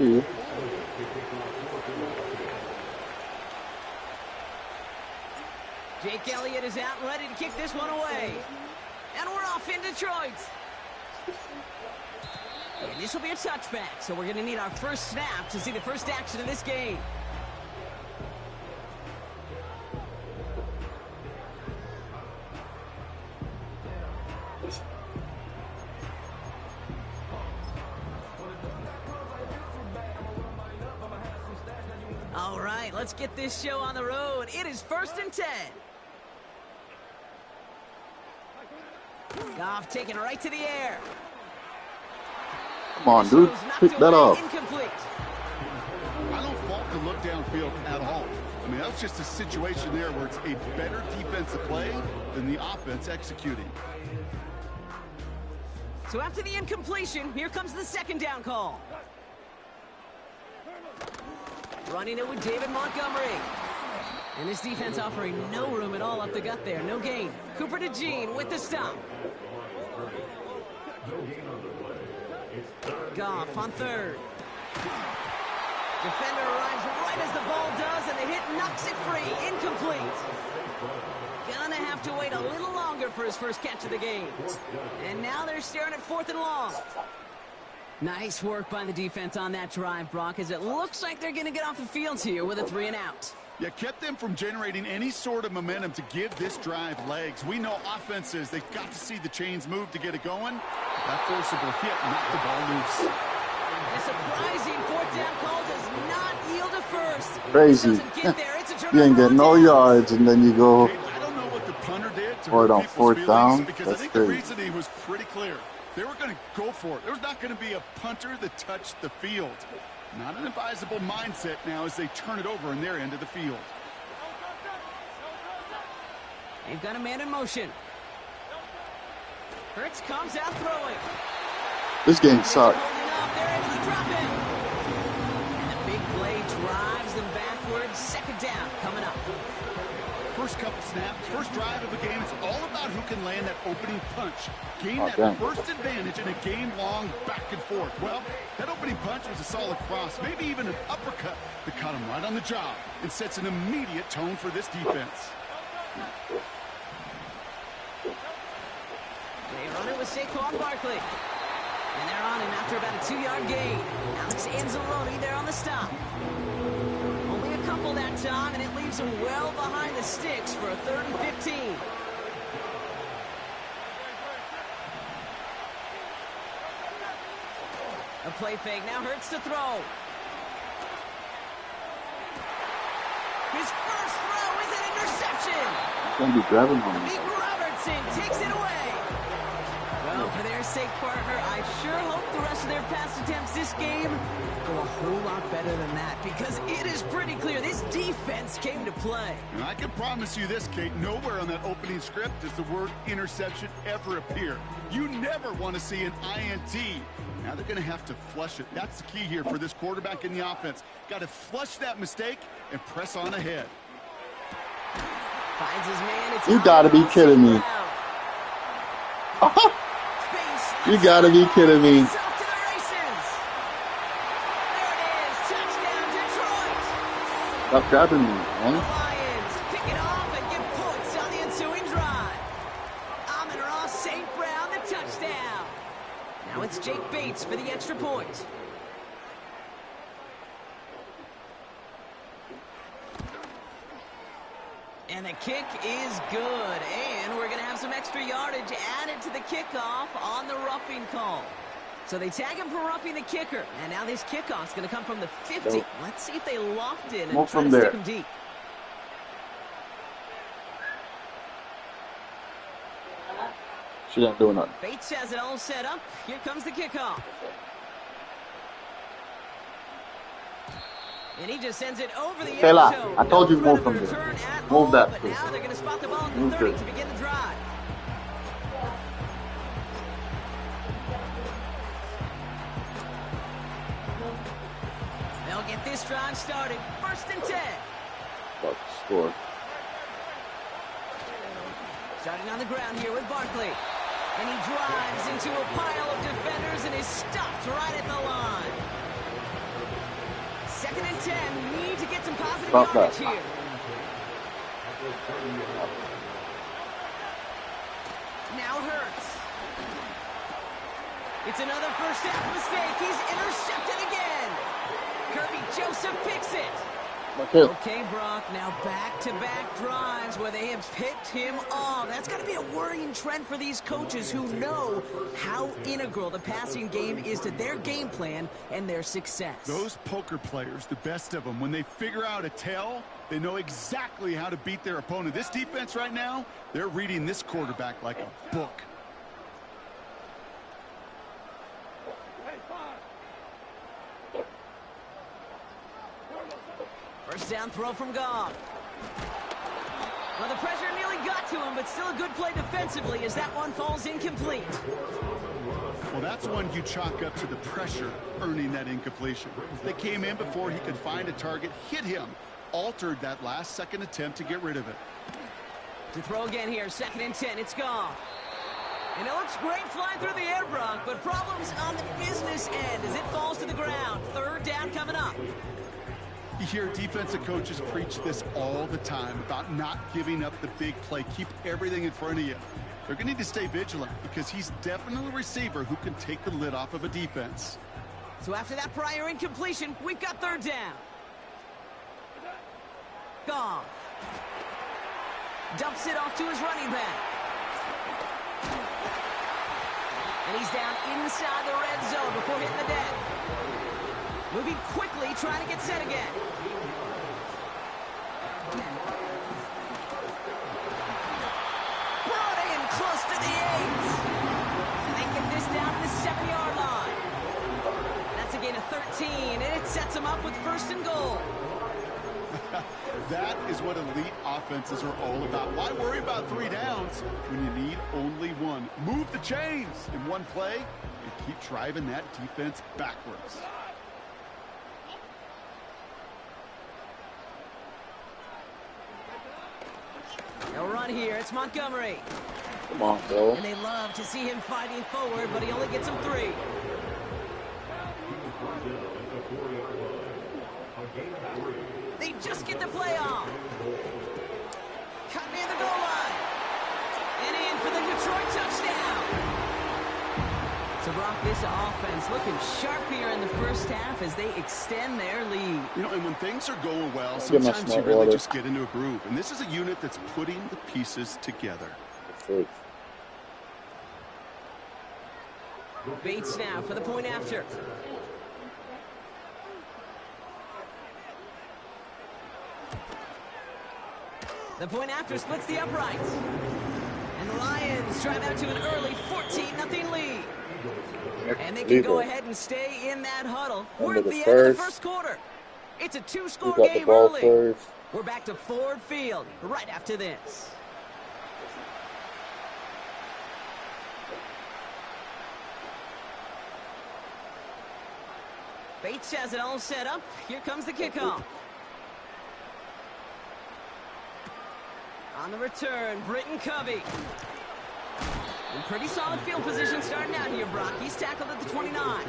see you. Jake Elliott is out and ready to kick this one away. And we're off in Detroit. And this will be a touchback, so we're going to need our first snap to see the first action of this game. All right, let's get this show on the road. It is 1st and 10. Goff taking it right to the air. Come on, dude. Pick that up. Incomplete. I don't fault the look downfield at all. I mean, that's just a situation there where it's a better defensive play than the offense executing. So after the incompletion, here comes the 2nd down call. Running it with David Montgomery. And this defense offering no room at all up the gut there. No gain. Cooper to Jean with the stop. Goff on 3rd. Defender arrives right as the ball does, and the hit knocks it free. Incomplete. Gonna have to wait a little longer for his first catch of the game. And now they're staring at 4th and long. Nice work by the defense on that drive, Brock, as it looks like they're going to get off the field here with a 3 and out. Yeah, kept them from generating any sort of momentum to give this drive legs. We know offenses, they've got to see the chains move to get it going. That forcible hit knocked the ball loose. A surprising 4th down call does not yield a first. Crazy. You ain't getting no yards, and then you go. I don't know what the punter did to Or on 4th down. Because That's I think crazy. the reasoning was pretty clear. They were going to go for it. There was not going to be a punter that touched the field. Not an advisable mindset now as they turn it over in their end of the field. They've got a man in motion. Hurts comes out throwing. This game sucks. They're able to drop it. And the big play drives them backwards. 2nd down coming up. First couple snaps, first drive of the game, it's all about who can land that opening punch. Gain that dang. first advantage in a game-long back and forth. Well, that opening punch was a solid cross, maybe even an uppercut that caught him right on the job and sets an immediate tone for this defense. They run it with Saquon Barkley. And they're on him after about a 2-yard gain. Alex Anzalone there on the stop. Only a couple that time, and it leaves him well behind the sticks for a 3rd and 15. A play fake. Now Hurts to throw. His first throw is an interception. Gonna be grabbing on me. Meek Robertson takes it away. Well, for their sake, partner, I sure hope the rest of their pass attempts this game go a whole lot better than that, because it is pretty clear this defense came to play. And I can promise you this, Kate, nowhere on that opening script does the word interception ever appear. You never want to see an INT. Now they're going to have to flush it. That's the key here for this quarterback in the offense. Got to flush that mistake and press on ahead. Finds his man. It's You gotta be kidding me. You gotta be kidding me. Off to the races. There it is. Touchdown, Detroit. Stop grabbing me, The man. Lions pick it off and get points on the ensuing drive. Amon-Ra St. Brown, the touchdown. Now it's Jake Bates for the extra point. And the kick is good. And we're going to have some extra yardage added to the kickoff on the roughing call. So they tag him for roughing the kicker. And now this kickoff's going to come from the 50. Nope. Let's see if they loft in and Move try from to there. stick him deep. She ain't doing nothing. Bates has it all set up. Here comes the kickoff. And he just sends it over the end Kayla, zone. I told you to No move from threat of a there. return at Move all, that, but please. now they're going to spot the ball at the Move 30 it. to begin the drive. They'll get this drive started. 1st and 10. About to score. Starting on the ground here with Barkley. And he drives into a pile of defenders and is stopped right at the line. Second and 10. Need to get some positive Stop yardage that. here. Now Hurts. It's another first half mistake. He's intercepted again. Kirby Joseph picks it. Okay, Brock, now back-to-back drives where they have picked him off. That's got to be a worrying trend for these coaches who know how integral the passing game is to their game plan and their success. Those poker players, the best of them, when they figure out a tell, they know exactly how to beat their opponent. This defense right now, they're reading this quarterback like a book. First down throw from Goff. Well, the pressure nearly got to him, but still a good play defensively as that one falls incomplete. Well, that's one you chalk up to the pressure earning that incompletion. They came in before he could find a target, hit him, altered that last-second attempt to get rid of it. To throw again here, second and 10, it's Goff. And it looks great flying through the air, Brock, but problems on the business end as it falls to the ground. Third down coming up. You hear defensive coaches preach this all the time about not giving up the big play. Keep everything in front of you. They're going to need to stay vigilant because he's definitely a receiver who can take the lid off of a defense. So after that prior incompletion, we've got third down. Goff. Dumps it off to his running back. And he's down inside the red zone before hitting the deck. Moving quickly, trying to get set again. Brought in close to the 8. And they get this down to the 7-yard line. That's a gain of 13, and it sets them up with first and goal. That is what elite offenses are all about. Why worry about 3 downs when you need only one? Move the chains in one play and keep driving that defense backwards. They'll run here. It's Montgomery. Come on, Bill. And they love to see him fighting forward, but he only gets him 3. They just get the play off. Cut near the goal line. And in for the Detroit touchdown. So, Brock, this offense looking sharp here in the first half as they extend their lead. You know, and when things are going well, sometimes you really just get into a groove. And this is a unit that's putting the pieces together. Bates now for the point after. The point after splits the uprights. And the Lions drive out to an early 14-0 lead. And they can go ahead and stay in that huddle. We're at the end of the first quarter. It's a 2-score game early. We're back to Ford Field right after this. Bates has it all set up. Here comes the kickoff. On the return, Britton Covey. In pretty solid field position starting out here, Brock. He's tackled at the 29.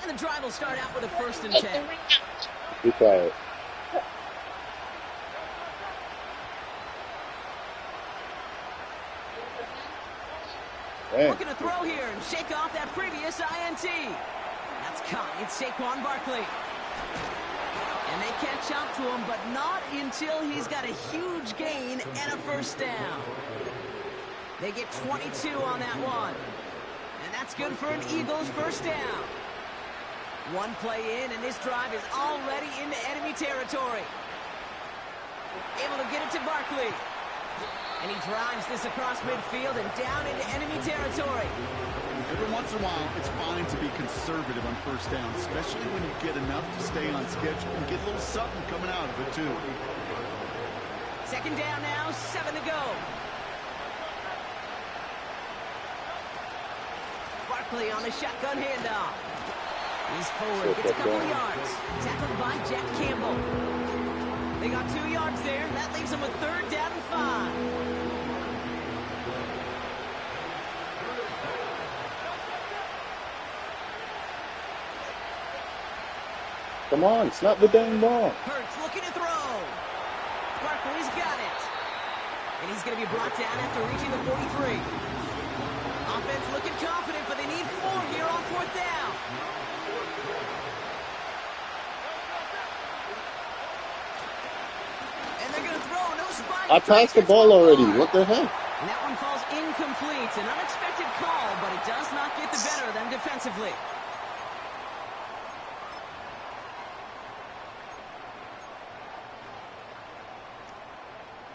And the drive will start out with a first and 10. Be quiet. Looking to throw here and shake off that previous INT. That's caught. It's Saquon Barkley. And they catch up to him, but not until he's got a huge gain and a first down. They get 22 on that one. And that's good for an Eagles first down. One play in, and this drive is already into enemy territory. Able to get it to Barkley. And he drives this across midfield and down into enemy territory. Every once in a while, it's fine to be conservative on first down, especially when you get enough to stay on schedule and get a little something coming out of it, too. Second down now, 7 to go. Barkley on the shotgun handoff. He's forward, gets a couple of yards. Tackled by Jack Campbell. They got 2 yards there. That leaves them with 3rd down and 5. Come on, snap the dang ball. Hurts looking to throw. Barkley's got it. And he's going to be brought down after reaching the 43. Offense looking confident, but they need 4 here on 4th down. And they're going to throw. No spike. I passed the ball already. What the heck? And that one falls incomplete. An unexpected call, but it does not get the better of them defensively.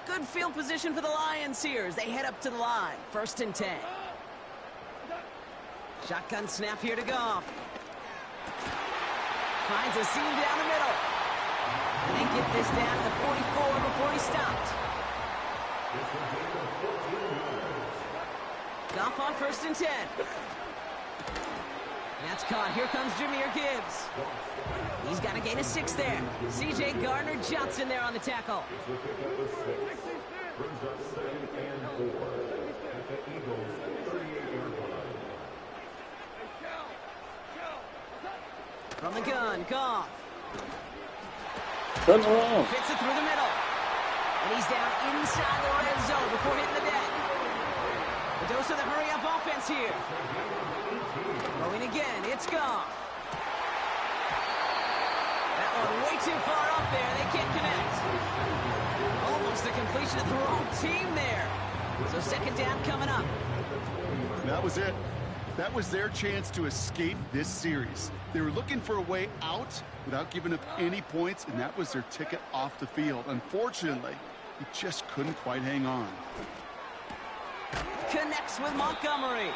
Good field position for the Lions here as they head up to the line. 1st and 10. Shotgun snap here to Goff. Finds a seam down the middle. And they get this down to the 44 before he stopped. Goff on 1st and 10. That's caught. Here comes Jahmyr Gibbs. He's got a gain of 6 there. C.J. Gardner-Johnson there on the tackle. From the gun, Goff. Turn around. Fits it through the middle. And he's down inside the red zone before hitting the deck. The dose of the hurry-up offense here. Throwing again, it's Goff. That one way too far up there. They can't connect. Almost a completion of the wrong team there. So 2nd down coming up. That was it. That was their chance to escape this series. They were looking for a way out without giving up any points, and that was their ticket off the field. Unfortunately, he just couldn't quite hang on. Connects with Montgomery.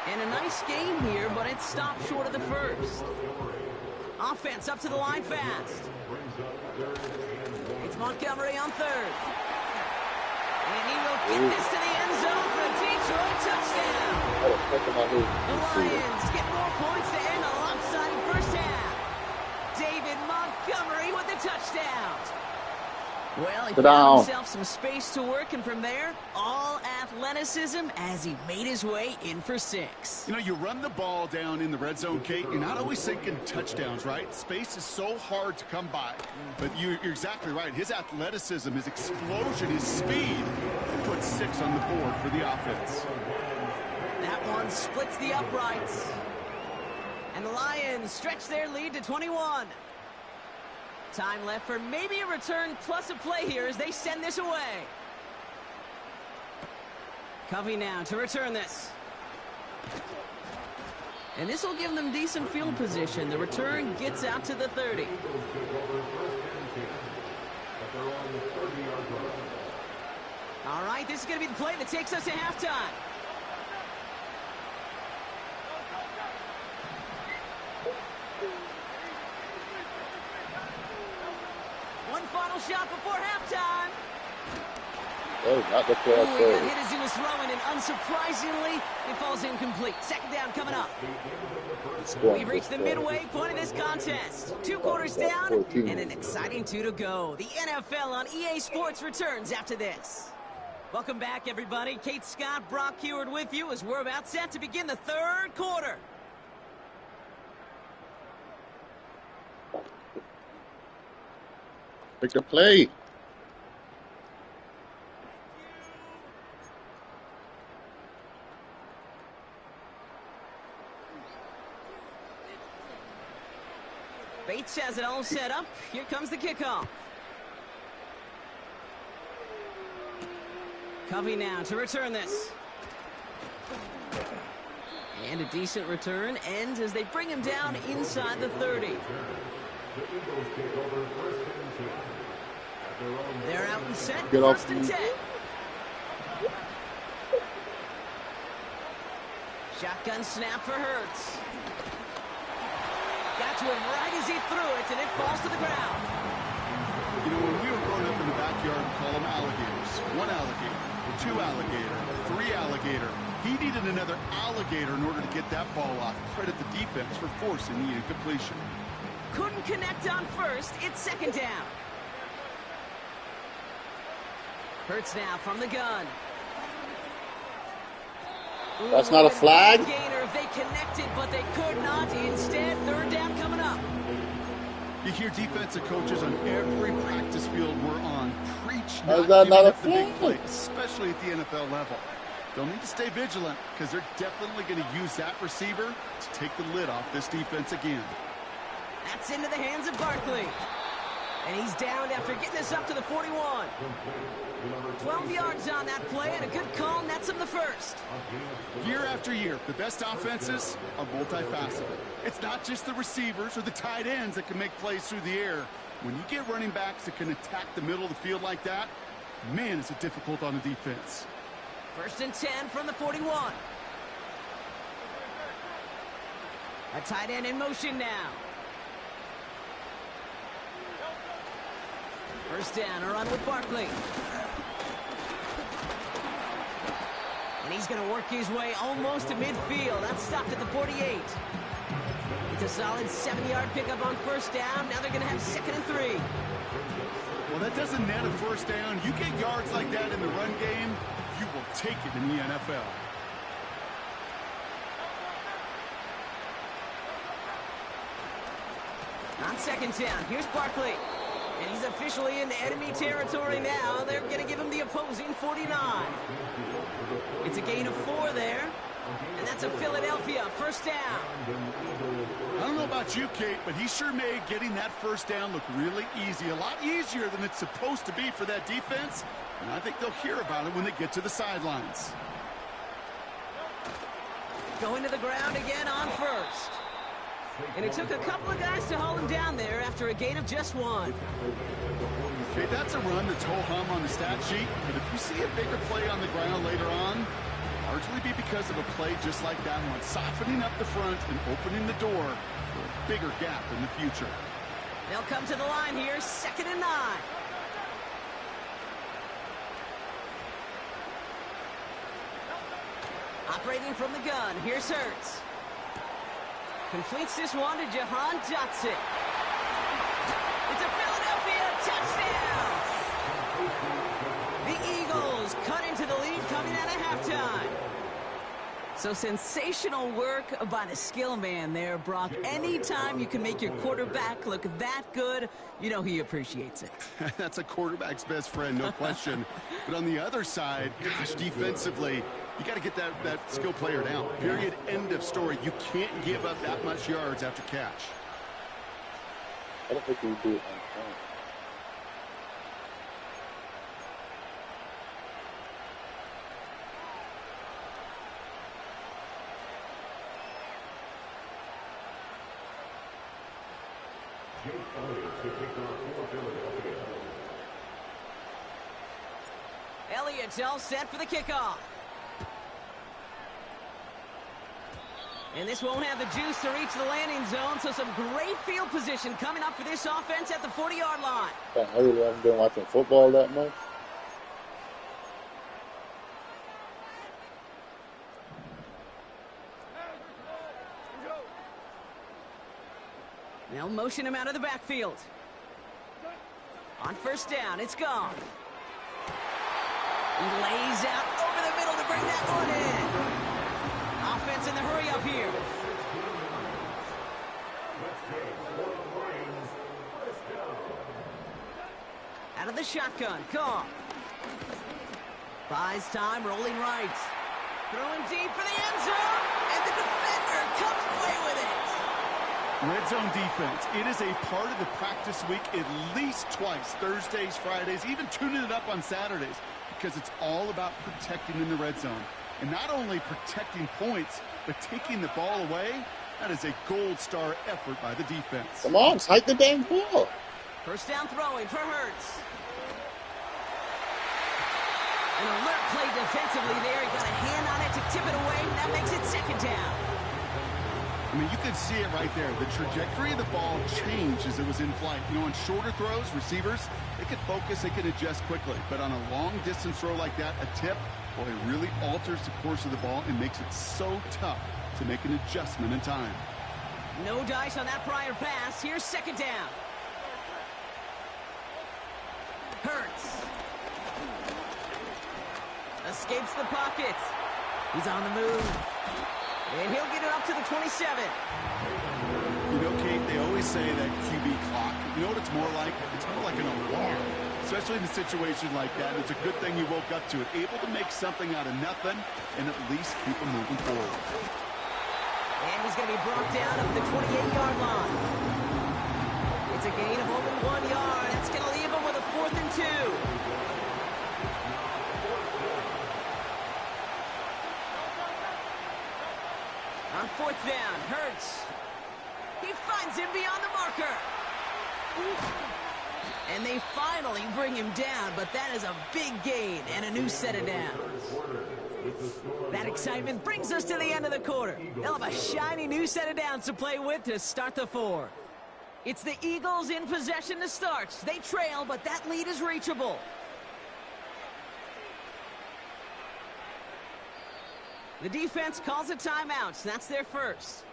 And a nice game here, but it stopped short of the 1st. Offense up to the line fast. It's Montgomery on 3rd. And he will get this to the end zone for a Detroit touchdown. The Lions get more points to end a lopsided 1st half. David Montgomery with the touchdown. Well, he found himself some space to work, and from there, all athleticism as he made his way in for 6. You know, you run the ball down in the red zone, Kate, you're not always thinking touchdowns, right? Space is so hard to come by. But you're exactly right. His athleticism, his explosion, his speed puts 6 on the board for the offense. That one splits the uprights. And the Lions stretch their lead to 21. Time left for maybe a return plus a play here as they send this away. Covey now to return this. And this will give them decent field position. The return gets out to the 30. All right, this is going to be the play that takes us to halftime. One final shot before halftime. Oh, not the play. He got hit as he was throwing, and unsurprisingly, it falls incomplete. 2nd down coming up. We've reached the midway point of this contest. 2 quarters down, and an exciting 2 to go. The NFL on EA Sports returns after this. Welcome back, everybody. Kate Scott, Brock Heward with you as we're about set to begin the 3rd quarter. Pick a play. Bates has it all set up. Here comes the kickoff. Covey now to return this. And a decent return ends as they bring him down inside the 30. They're out and set. 1st and 10. Shotgun snap for Hurts. Got to him right as he threw it, and it falls to the ground. You know, when we were growing up in the backyard, we call them alligators. 1 alligator, 2 alligator, 3 alligator. He needed another alligator in order to get that ball off. Credit the defense for forcing the incompletion. Couldn't connect on 1st. It's 2nd down. Hurts now from the gun. That's not a flag? Gainer. They connected, but they could not. Instead, third down coming up. You hear defensive coaches on every practice field we're on preach How's not that giving not a up the big flag? play, especially at the NFL level. They'll need to stay vigilant because they're definitely going to use that receiver to take the lid off this defense again. That's into the hands of Barkley. And he's down after getting this up to the 41. 12 yards on that play, and a good call nets him the first. Year after year, the best offenses are multifaceted. It's not just the receivers or the tight ends that can make plays through the air. When you get running backs that can attack the middle of the field like that, man, is it difficult on the defense. First and 10 from the 41. A tight end in motion now. First down, a run with Barkley. And he's going to work his way almost to midfield. That's stopped at the 48. It's a solid 7-yard pickup on first down. Now they're going to have 2nd and 3. Well, that doesn't net a first down. You get yards like that in the run game, you will take it in the NFL. On 2nd down, here's Barkley. And he's officially in enemy territory now. They're going to give him the opposing 49. It's a gain of 4 there. And that's a Philadelphia first down. I don't know about you, Kate, but he sure made getting that first down look really easy. A lot easier than it's supposed to be for that defense. And I think they'll hear about it when they get to the sidelines. Going to the ground again on first. And it took a couple of guys to haul him down there after a gain of just 1. Okay, that's a run that's ho-hum on the stat sheet, but if you see a bigger play on the ground later on, largely be because of a play just like that one, softening up the front and opening the door for a bigger gap in the future. They'll come to the line here, 2nd and 9. Operating from the gun, here's Hurts. Completes this one to Jahan Dotson. It's a Philadelphia touchdown! The Eagles cut into the lead coming out of halftime. So sensational work by the skill man there, Brock. Anytime you can make your quarterback look that good, you know he appreciates it. That's a quarterback's best friend, no question. But on the other side, gosh, defensively, you got to get that skill player down. Period. End of story. You can't give up that much yards after catch. I don't think we do it on time. Elliott's all set for the kickoff. And this won't have the juice to reach the landing zone, so some great field position coming up for this offense at the 40-yard line. I really haven't been watching football that much. They'll motion him out of the backfield. On first down, it's gone. He lays out over the middle to bring that one in. Offense in the hurry up here. Out of the shotgun, Goff. Buys time, rolling right. Throwing deep for the end zone, and the defender comes away with it. Red zone defense. It is a part of the practice week at least twice, Thursdays, Fridays, even tuning it up on Saturdays, because it's all about protecting in the red zone. And not only protecting points, but taking the ball away. That is a gold star effort by the defense. Come on, hike the dang ball. First down throwing for Hurts. An alert play defensively there. He got a hand on it to tip it away. That makes it 2nd down. I mean, you can see it right there. The trajectory of the ball changed as it was in flight. You know, on shorter throws, receivers, they can focus, they can adjust quickly. But on a long-distance throw like that, a tip, well, it really alters the course of the ball and makes it so tough to make an adjustment in time. No dice on that prior pass. Here's 2nd down. Hurts. Escapes the pocket. He's on the move. And he'll get it up to the 27. You know, Kate, they always say that QB clock, you know what it's more like? It's more like an alarm, especially in a situation like that. It's a good thing you woke up to it, able to make something out of nothing and at least keep them moving forward. And he's going to be brought down at the 28-yard line. It's a gain of only 1 yard. That's going to leave him with a 4th and 2. On 4th down, Hurts. He finds him beyond the marker. And they finally bring him down, but that is a big gain and a new set of downs. That excitement brings us to the end of the quarter. They'll have a shiny new set of downs to play with to start the 4th. It's the Eagles in possession to start. They trail, but that lead is reachable. The defense calls a timeout. That's their first.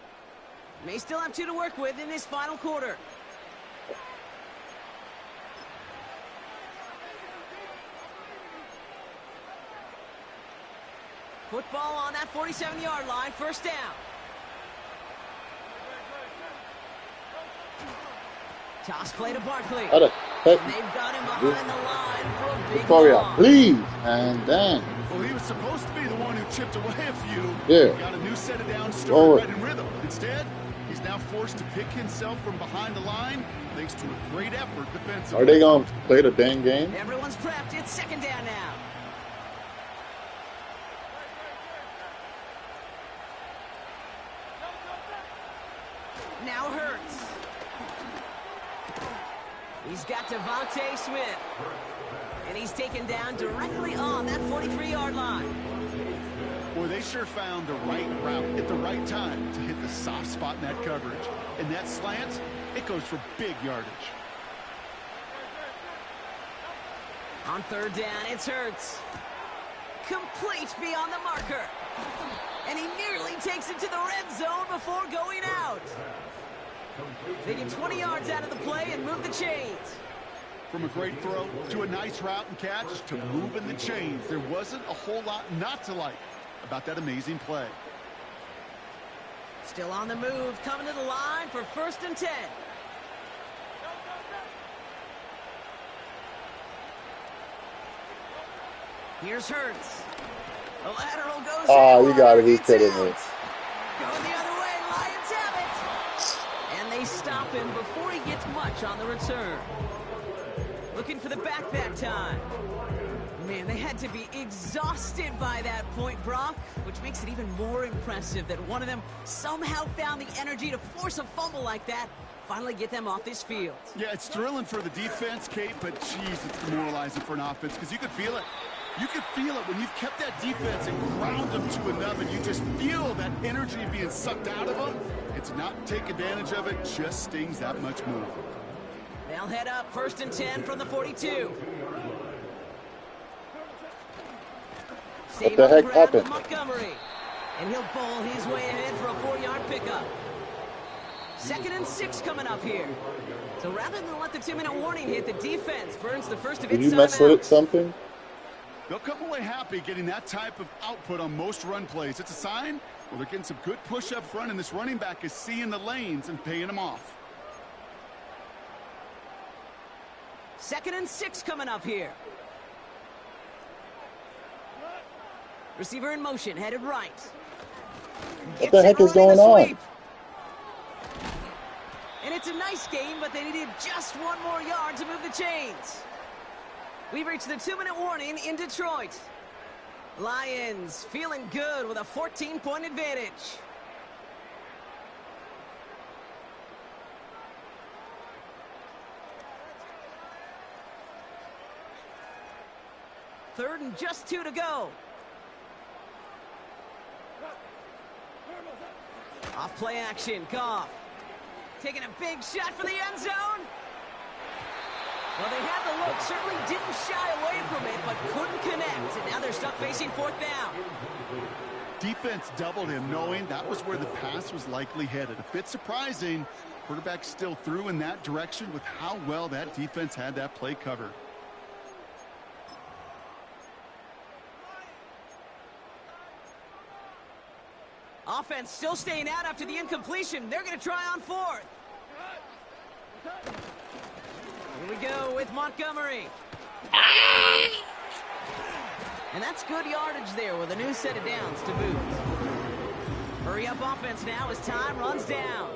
May still have 2 to work with in this final quarter. Football on that 47-yard line. First down. Toss play to Barkley. And they've got him behind the line for a big loss. Please, and then. Well, he was supposed to be the one who chipped away a few. Yeah. Got a new set of downs, started right in rhythm. Instead, he's now forced to pick himself from behind the line thanks to a great effort defensively. Are they going to play the dang game? Everyone's prepped. It's second down now. Now Hurts. He's got Devontae Smith. And he's taken down directly on that 43-yard line. Boy, they sure found the right route at the right time to hit the soft spot in that coverage. And that slant, it goes for big yardage. On 3rd down, it's Hurts. Complete beyond the marker. And he nearly takes it to the red zone before going out. They get 20 yards out of the play and move the chains. From a great throw to a nice route and catch to moving the chains, there wasn't a whole lot not to like about that amazing play. Still on the move, coming to the line for 1st and 10. Here's Hurts. The lateral goes. Oh, you got to be kidding me. Going the other way, Lions have it. And they stop him before he gets much on the return. Looking for the back that time. Man, they had to be exhausted by that point, Brock, which makes it even more impressive that one of them somehow found the energy to force a fumble like that, finally get them off this field. Yeah, it's thrilling for the defense, Kate, but geez, it's demoralizing for an offense because you could feel it. You could feel it when you've kept that defense and ground them to a nub, and you just feel that energy being sucked out of them. And to not take advantage of it just stings that much more. They'll head up 1st and 10 from the 42. What the heck happened? Montgomery. And he'll bowl his way ahead for a 4-yard pickup. 2nd and 6 coming up here. So rather than let the 2-minute warning hit, the defense burns the first of its timeouts. Did you mess with something? They'll come away happy getting that type of output on most run plays. It's a sign, well, they're getting some good push up front, and this running back is seeing the lanes and paying them off. 2nd and 6 coming up here. Receiver in motion, headed right. What the heck is going on? And it's a nice game, but they needed just 1 more yard to move the chains. We've reached the 2-minute warning in Detroit. Lions feeling good with a 14-point advantage. Third and just 2 to go. Off play action, Goff. Taking a big shot for the end zone. Well, they had the look, certainly didn't shy away from it, but couldn't connect. And now they're stuck facing 4th down. Defense doubled him, knowing that was where the pass was likely headed. A bit surprising. Quarterback still threw in that direction with how well that defense had that play covered. offense still staying out after the incompletion. They're going to try on fourth. Here we go with Montgomery. And that's good yardage there with a new set of downs to boot. Hurry up offense now as time runs down.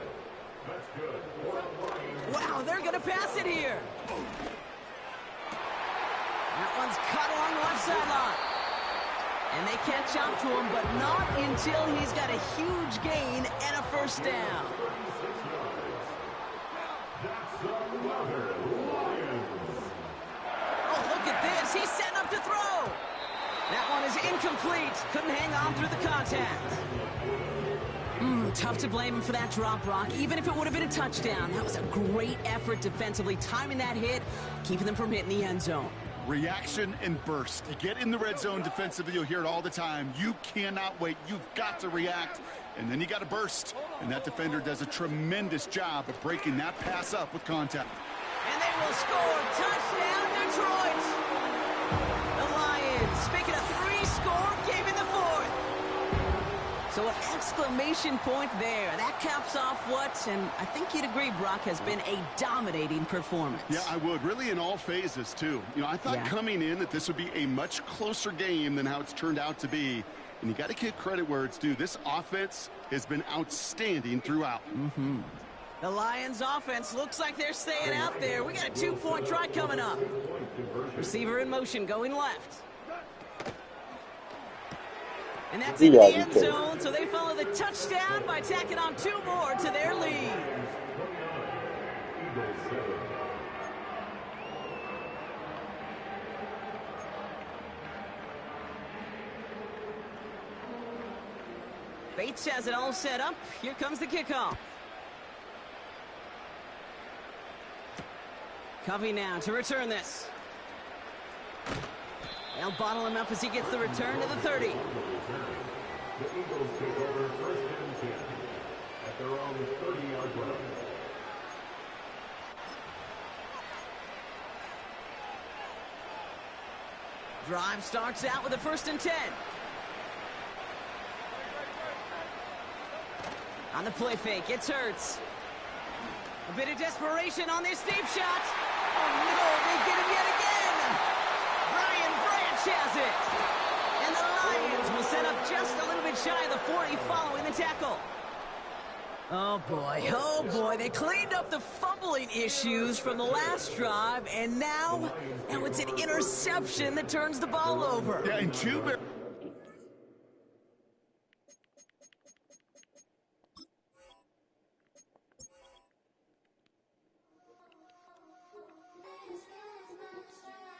Wow, they're going to pass it here. That one's cut along the left sideline. And they catch up to him, but not until he's got a huge gain and a first down. Oh, look at this. He's setting up to throw. That one is incomplete. Couldn't hang on through the contact. Tough to blame him for that drop, Brock. Even if it would have been a touchdown, that was a great effort defensively, timing that hit, keeping them from hitting the end zone. Reaction and burst. You get in the red zone defensively, you'll hear it all the time. You cannot wait. You've got to react, and then you got to burst. And that defender does a tremendous job of breaking that pass up with contact. And they will score. Touchdown, Detroit. The Lions making a 3-score game in the fourth. So an exclamation point there. That caps off what, and I think you'd agree, Brock, has been a dominating performance. Yeah, I would. Really in all phases, too. You know, I thought coming in that this would be a much closer game than how it's turned out to be. And you got to give credit where it's due. This offense has been outstanding throughout. The Lions offense looks like they're staying out there. We got a 2-point try coming up. Receiver in motion going left. And that's into the end zone, so they follow the touchdown by tacking on 2 more to their lead. Bates has it all set up. Here comes the kickoff. Covey now to return this. They'll bottle him up as he gets the return to the 30. The Eagles take over first and 10 at their own 30-yard line. Drive starts out with a 1st and 10. On the play fake, it's Hurts. A bit of desperation on this deep shot. Oh no, they get him yet again. Brian Branch has it. And the Lions will set up just a little bit shy of the 40 following the tackle. Oh boy, they cleaned up the fumbling issues from the last drive, and now it's an interception that turns the ball over. Yeah, and 2